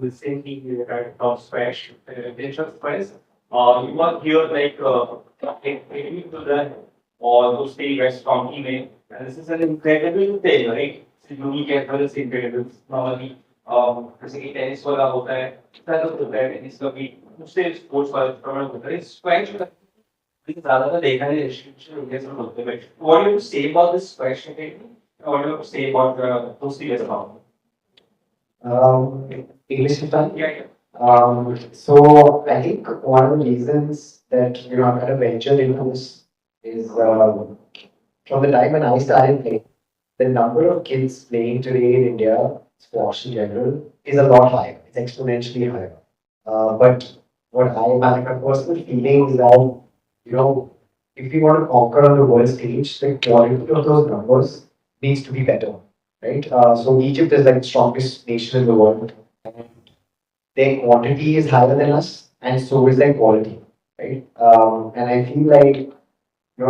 recently we had top smash nature prize. You were here like aiming to the or those stay West County name. And this is an incredible thing, right? It's a unique as well as incredible. Normally, जैसे कि tennis वाला होता है, इतना तो होता है tennis का भी दूसरे स्पोर्ट्स वाले टूर्नामेंट होता है स्क्वैश का ज़्यादातर देखा है इंस्टीट्यूशन इंडिया से होते हैं what do you say about this squash category what do you say about दोस्ती as well? English is fine. Yeah, yeah. So I think one of the reasons that I kind of ventured into this is from the time when I started playing, the number of kids playing today in India, squash in general, is a lot higher. It's exponentially higher. But what my personal feeling is that if we want to conquer on the world stage, the quality of those numbers needs to be better, right? So Egypt is like the strongest nation in the world, and their quantity is higher than us, and so is their quality, right? And I feel like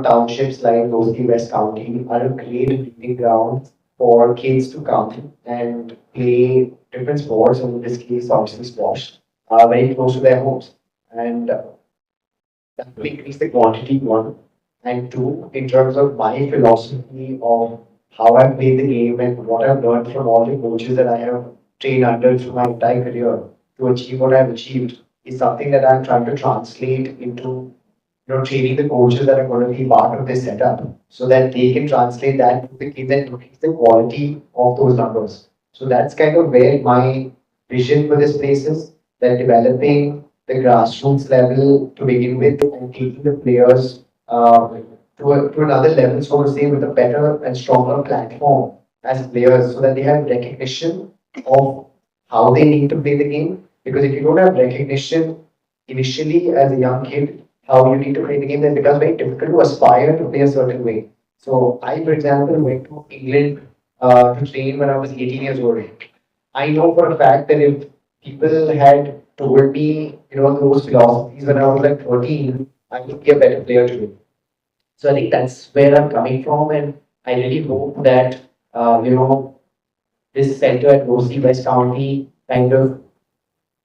townships like Dosti West County are a great breeding ground for kids to come and play different sports, and in this case, obviously squash, very close to their homes. And that will increase the quantity, one. And two, in terms of my philosophy of how I play the game and what I've learned from all the coaches that I have trained under through my entire career to achieve what I've achieved is something that I'm trying to translate into training the coaches that are going to be part of this setup so that they can translate that to the kids and increase the quality of those numbers. So that's kind of where my vision for this place is, that developing the grassroots level to begin with and taking the players to another level, so to say, with a better and stronger platform as players so that they have recognition of how they need to play the game. Because if you don't have recognition initially as a young kid, how you need to play the game, then it becomes very difficult to aspire to play a certain way. So I, for example, went to England to train when I was 18 years old. I know for a fact that if people had told me, those philosophies when I was like 13, I would be a better player today. So I think that's where I'm coming from, and I really hope that this center at Dosti West County kind of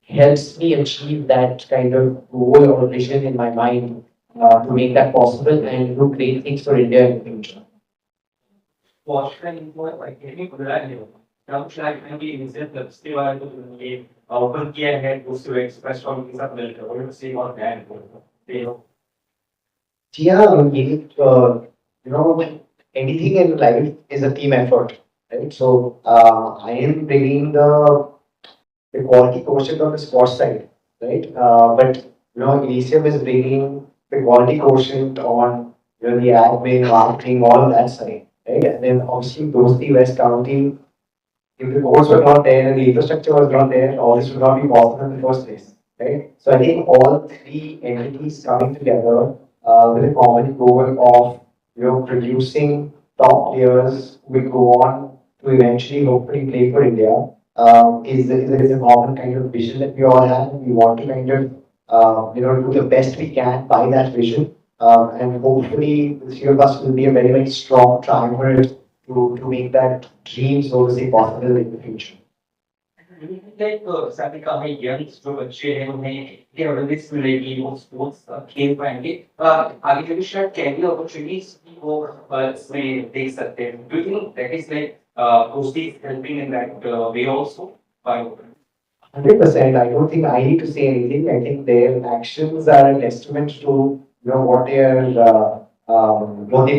helps me achieve that kind of goal or vision in my mind to make that possible and do great things for India in the future. Washington like any good now should maybe visit the still are to the open gear head goes to express from his ability or to see what that you know. Yeah, anything in life is a team effort, right? So I am bringing the quality quotient on the sports side, right? But Elysium is bringing the quality quotient on the admin, marketing, all of that side, right? And then obviously Dosti West County, if the courts were not there and the infrastructure was not there, all this would not be possible in the first place, right? So I think all three entities coming together with a common goal of producing top players who will go on to eventually hopefully play for India is a common kind of vision that we all have. We want to kind of do the best we can by that vision, and hopefully the three of us will be a very very strong triumvirate to make that dream so to say possible in the future. Like साथी का है Young's जो बच्चे हैं उन्हें ये always मिलेगी वो स्पोर्ट्स खेल पाएंगे आगे जो भी शायद कैरियर अपॉर्चुनिटीज भी वो इसमें देख सकते हैं do you think that is like दोस्ती helping in that way also by 100%. I don't think I need to say anything. I think their actions are a testament to what they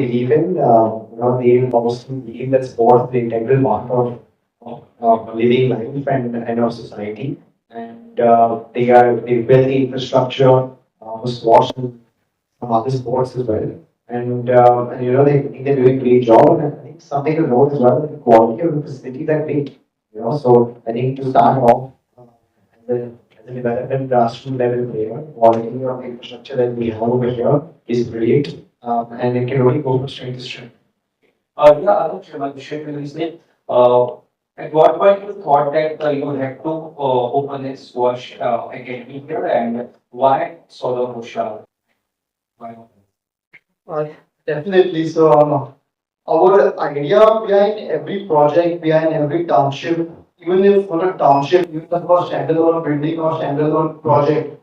believe in. They mostly believe that sports is the integral part of living life and of society. And they build the infrastructure for sports and some other sports as well. And they think they're doing a great job. And I think something to note as well, the quality of the facilities are great. So I think to start off as a development grassroots level player, quality of infrastructure that we have over here is great. And it can only go from strength to strength. Yeah, Anuj, my question is that at what point you thought that you had to open a squash academy here and why solo Ghosal? Why? Uh, Definitely. So, our idea behind every project, behind every township, even if for a township, even for standalone building or standalone project,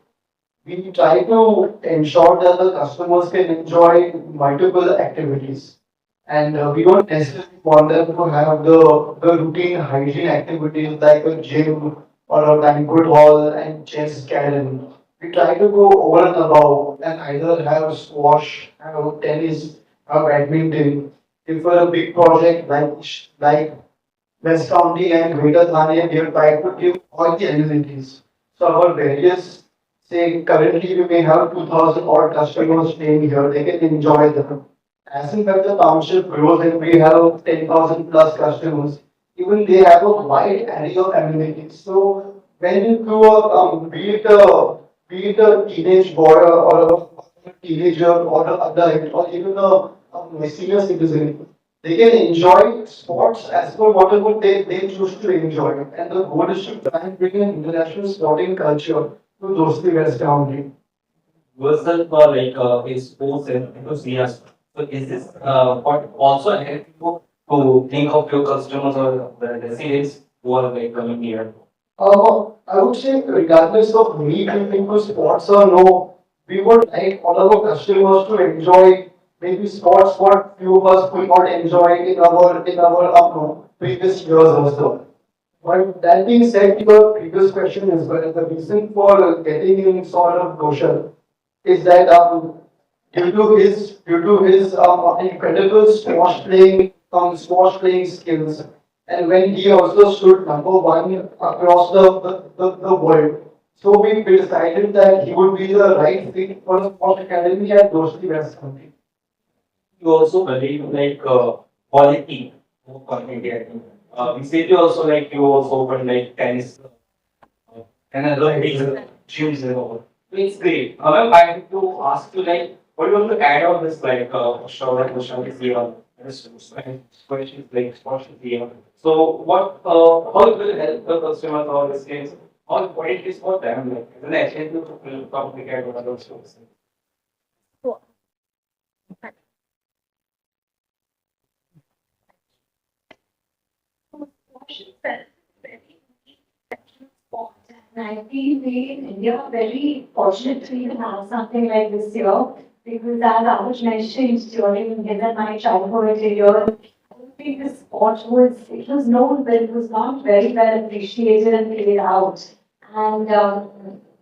we try to ensure that the customers can enjoy multiple activities. And we don't necessarily want them to have the routine hygiene activities like a gym or a banquet hall and chess garden. We try to go over and above and either have squash, have tennis, have badminton. If for a big project like West County and Greater Thane, we have tried to give all the amenities. So our various, say currently we may have 2,000 odd customers staying here, they can enjoy them. As in when the township grows and we have 10,000 plus customers, even they have a wide array of amenities. So when you do be it a teenage boy or a teenager or an adult or even a senior citizen, they can enjoy sports as per whatever they choose to enjoy. And the goal is to try and bring an international sporting culture to Dosti West County. Yourself like is sports enthusiast. So is this what also help you to think of your customers or the residents who are like coming here? I would say, regardless of me being into sports or no, we would like all of our customers to enjoy maybe sports what few of us could not enjoy in our previous years also. But that being said, your previous question is well, the reason for getting in sort of Ghosal is that due to his incredible squash playing skills, and when he also stood number one across the world. So we decided that he would be the right fit for the sport academy at Dosti West Country. You also believe like quality of content creating. Recently also like you also open like tennis and other things, gyms and all. It's great. However, I have to ask you like what do you want to add on this like Saurav is here, this question like question here. So what how it will help the customers or the skills? How important it is for them like is an essential to complicate what those things. Very sport. And I feel we in India are very fortunate to even have something like this here because as I was mentioned during his and my childhood here, I don't think the sport was known but it was not very well appreciated and played out. And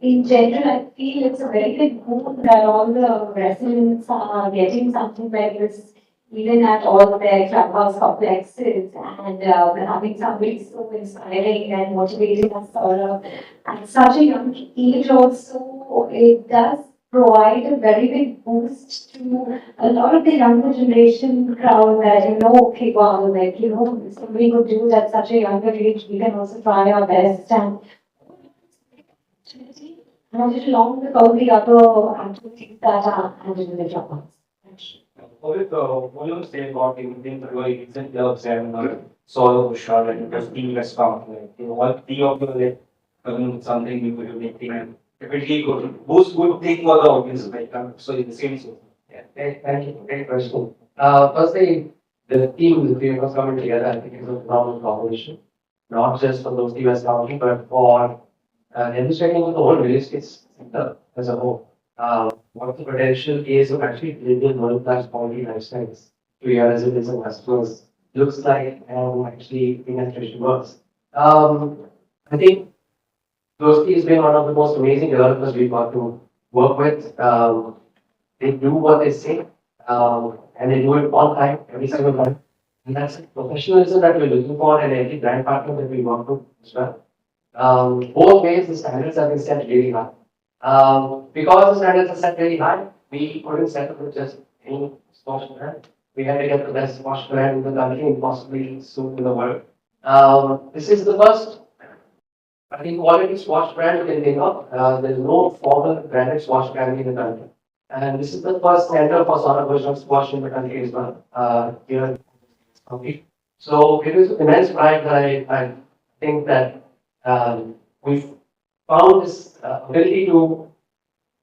in general, I feel it's a very big boon that all the residents are getting something like this even at all their clubhouse complexes and having somebody so inspiring and motivating us all at such a young age also, it does provide a very big boost to a lot of the younger generation crowd that, okay, wow, like, somebody could do it at such a younger age, we can also try our best and and just along with all the other activities that are added in the clubhouse. Thank you. With volume say about in the recent clubs and solo shot and just team restaurant, like what the of the like coming with something new to make thing and definitely good boost good thing for the audience like so in the same so Yeah, thank you. Great question. Firstly, the team, the three of us coming together, I think is a phenomenal combination. Not just for those team as county, but for demonstrating the whole real estate sector as a whole. What the potential is of actually building world-class quality lifestyles to your residents and customers looks like and actually in actually works. I think Dosti has been one of the most amazing developers we've got to work with. They do what they say, and they do it on time, every single time. And that's the professionalism that we're looking for in every brand partner that we work with as well. Both ways, the standards have been set really high. Because the standards are set really high, we couldn't settle with just any sports brand. We had to get the best sports brand in the country and possibly soon in the world. This is the first, I think, quality sports brand you can think of. There's no formal branded sports brand in the country. And this is the first center for sort of version of sports in the country as well. Here in County. So it is immense pride that I think that we've found this ability to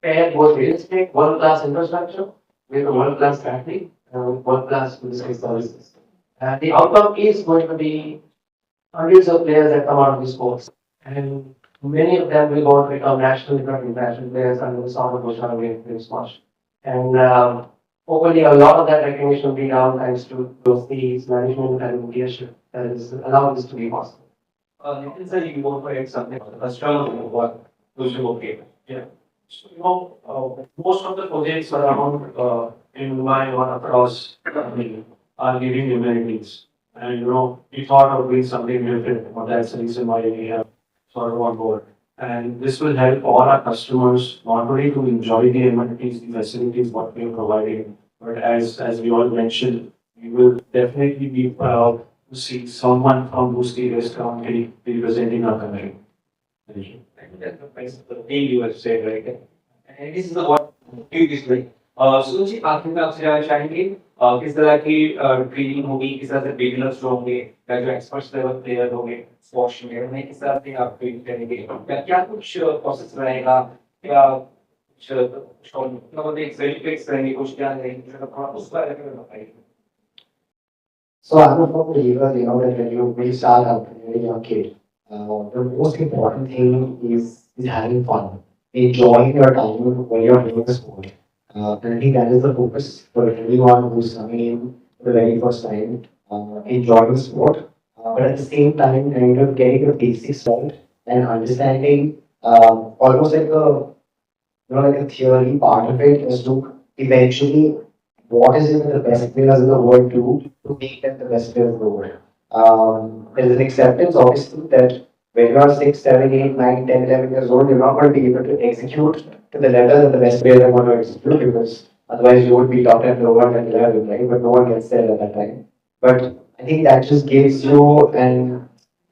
pair both real estate, world-class infrastructure with a world-class factory, world-class business services. The outcome is going to be hundreds of players that come out of these sports, and many of them will go on to become national, if not international players under the sound of Ghosal very much. And hopefully, a lot of that recognition will be down thanks to Dosti's management and leadership that has allowed this to be possible. Nitin sir, you go for something restaurant or what? Those you okay? Yeah. So, most of the projects around in Mumbai or across Delhi are giving amenities. And, we thought of doing something different, but that's the reason why we have sort of on board. And this will help all our customers not only to enjoy the amenities, the facilities, what we are providing, but as we all mentioned, we will definitely be proud to see someone from Dosti restaurant representing our country. Thank you. That's the thing you were saying, right? And this is what you is like. So जी आखिर में आपसे जानना चाहेंगे किस तरह की training होगी किस तरह से बिगिनर्स जो होंगे या जो एक्सपर्ट्स लेवल प्लेयर होंगे स्क्वॉश में उन्हें किस तरह से आप ट्रेन करेंगे या क्या कुछ प्रोसेस रहेगा या कुछ मतलब एक सर्टिफिकेट्स रहेंगे कुछ क्या रहेंगे थोड़ा उस बारे में बताइए. So I'm a firm believer, that when we start out when you're a young kid, the most important thing is having fun, enjoying your time when you're doing the sport. And I think that is the focus for anyone who's coming in for the very first time, enjoying the sport, but at the same time, kind of getting the basics right and understanding almost like like a theory part of it is to eventually what is it that the best players in the world do to make them the best players in the world. There's an acceptance, obviously, that when you are 6, 7, 8, 9, 10, 11 years old, you're not going to be able to execute to the level that the best players are going to execute because otherwise you would be top 10 lower than 11, right? But no one gets there at that time. But I think that just gives you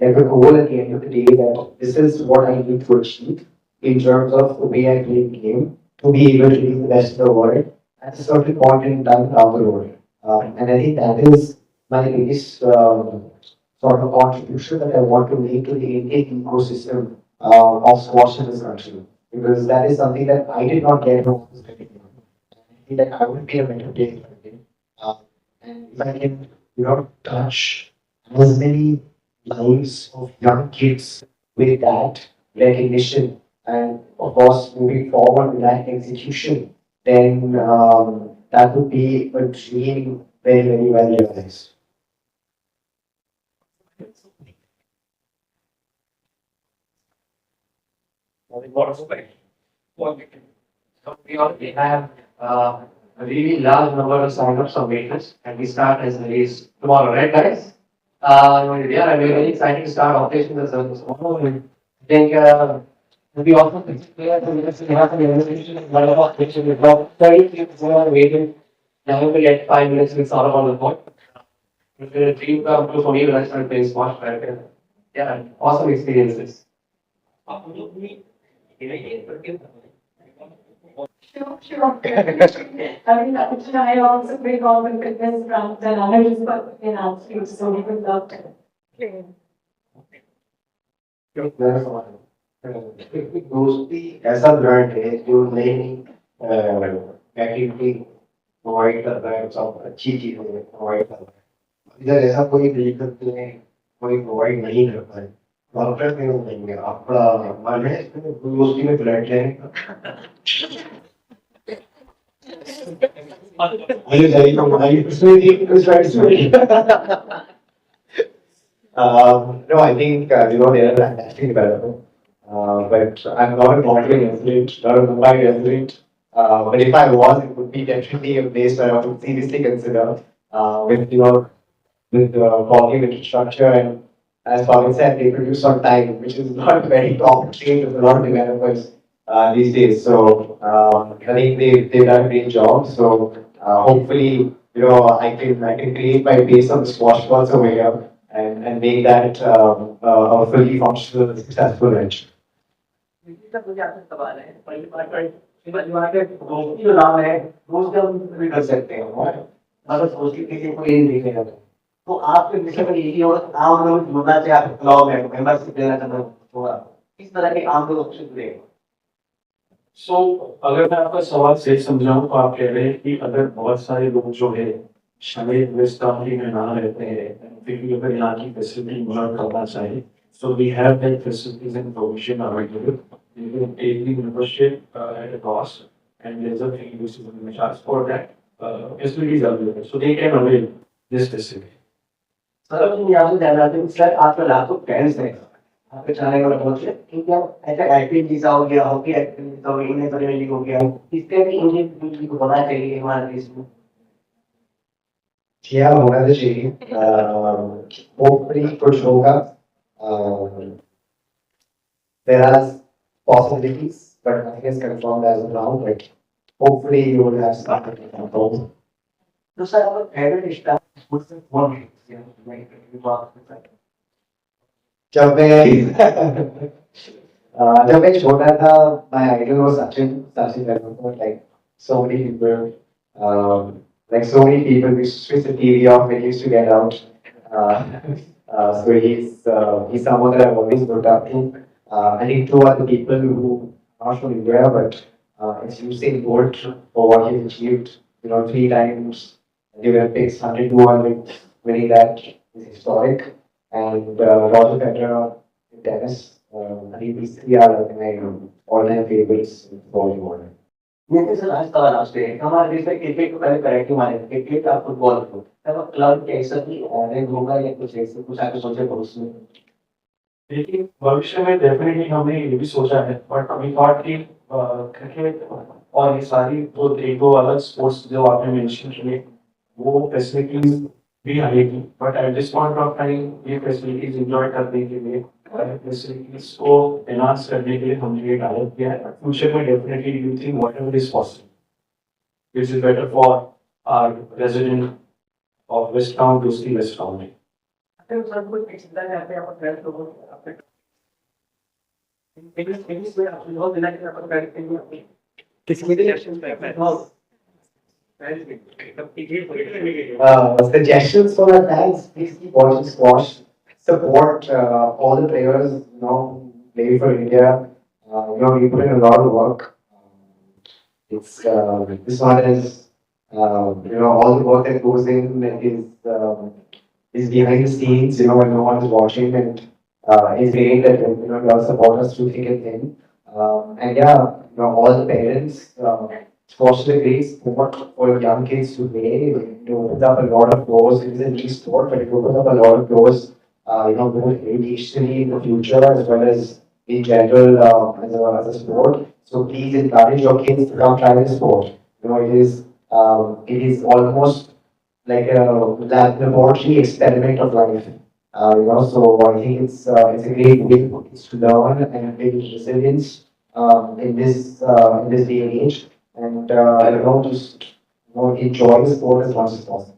like a goal at the end of the day that this is what I need to achieve in terms of the way I play the game to be able to be the best in the world at a certain point in time down the road. And I think that is my biggest sort of contribution that I want to make to the Indian ecosystem of squash in this country. Because that is something that I did not get when I was very young. I think that I would be a better player if I did. And if I can, touch as many lives of young kids with that recognition and of course moving forward with that execution, then that would be a dream very, very well realized. So we already have a really large number of sign-ups of waiters, and we start as early as tomorrow, right, guys? Yeah, I'm very excited to start operations as early as tomorrow. And I think we also clear to we have some organization, one of our which is about 30 people who are waiting. Now we will get 5 minutes with Saurav on the board. If the dream come true for me, when I started playing squash, right? Yeah, awesome experiences. Sure, sure. I mean, I also bring all the fitness brands and I just got an athlete, so we would love to play. दोस्ती ऐसा brand है जो नई नई activity provide करता है सब अच्छी चीजें प्रोवाइड करता है इधर ऐसा कोई दिक्कत नहीं कोई प्रोवाइड नहीं करता है कॉर्पोरेट में वो नहीं है अपना मन है दोस्ती में फ्लैट है मुझे सही तो भाई उसमें एक strategy no, I think they're a fantastic developer. But I'm not a Bombay athlete, not a Mumbai athlete. But if I was, it would be definitely a place where I would seriously consider with with volume infrastructure and as Pawan said, they produce on time, which is not very common trait of a lot of developers these days. So I think they've done a great job. So hopefully, I can create my base on the squash balls over here and make that a fully functional, successful venture. कर सकते हैं मतलब सोचती किसी को ये नहीं देखेगा तो आपके विषय में यही होगा आप लोग जुड़ना चाहिए आप क्लब में मेंबरशिप देना चाहते हो इस तरह के काम लोग ऑप्शन देंगे सो अगर मैं आपका सवाल सही समझाऊं तो आप कह रहे हैं कि अगर बहुत सारे लोग जो है शायद वेस्ट काउंटी में ना रहते हैं फिर भी अगर यहाँ की फैसिलिटी यूज करना चाहिए so we have that facilities and provision available. You can take the membership at a cost and there's a fee which is going to charge for that facilities available so they can avail this facility. Sir तुम यहाँ से ध्यान रखते हो sir आपका लाखों parents हैं आपके चाहने वाले बहुत से क्योंकि आप ऐसा आईपी वीजा हो गया हॉकी वीजा हो गया इंडियन प्रीमियर लीग हो गया इसका भी इंडियन लीग को होना चाहिए हमारे देश में क्या होना तो चाहिए होपफुली कुछ होगा there are possibilities but nothing is confirmed as of now but hopefully you will have something confirmed. तो सर आपका फेवरेट स्टार मुझसे कौन है जब मैं जब मैं छोटा था my idol was Sachin Tendulkar like so many people like so many people we switch the TV off when he used to get out so he's someone that I've always looked up to I think two other people who are not from India but it's Usain Bolt for what he's achieved you know 3 times the Olympics 100 200 winning that is historic and Roger Federer in tennis. I think these three are like my all-time favorites in volleyball. ये sir आज का last है हमारे देश में cricket को पहले correct माने क्रिकेट और फुटबॉल को तब क्लब कैसा भी ऑनलाइन होगा या कुछ ऐसे कुछ आगे सोचे भविष्य में लेकिन भविष्य में डेफिनेटली हमने ये भी सोचा है बट अभी थॉट कि क्रिकेट और ये सारी तो एक दो अलग स्पोर्ट्स जो आपने मेंशन किए वो फैसिलिटीज भी आएगी but at this point of time ये फैसिलिटीज एंजॉय करने के लिए फैसिलिटीज को एनहांस करने के लिए हमने ये डायरेक्ट किया है फ्यूचर में definitely you think whatever is possible which is better for our resident of West Town Dosti West Town sir कोई चिंता नहीं आते आप ट्रेड लोगों आपने इंग्लिश में आप बहुत देना कि आप ट्रेड के लिए किसी भी डायरेक्शन पे suggestions for our fans, please keep watching squash. Support all the players, you know, play for India. You know, we put in a lot of work. This one is, you know, all the work that goes in is behind the scenes, you know, when no one is watching and is great that, you know, you all support us through thick and thin. And yeah, you know, all the parents, sports is a great sport for young kids to play. It opens up a lot of doors. It is a niche sport, but it opens up a lot of doors, you know, both educationally in the future as well as in general as a sport. So please encourage your kids to come try this sport. You know, it is almost like a laboratory experiment of life. You know, so I think it's a great way for kids to learn and build resilience in this day and age, and you know, just you know, enjoy the sport as much as possible.